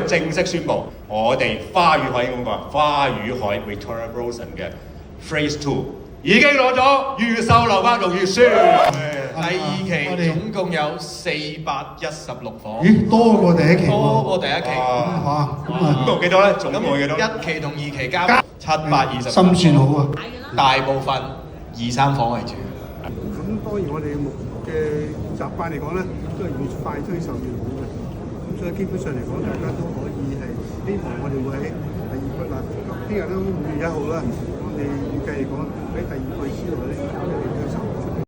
度正式宣布，我哋花與海咁講，花與海 Victoria Blossom 嘅 Phase 2已經攞咗預售樓花同預算。第二期總共有416房。咦，多過第一期喎。多過第一期。哇！總共幾多咧？總共幾多？一期同二期加720。心算好啊！大部分2、3房為主。咁當然我哋嘅習慣嚟講咧，都係越快推售越好嘅。咁所以基本上嚟講，大家都可以係希望我哋會喺第二個嗱，聽日都5月1號啦。我哋預計嚟講喺第二季之內咧。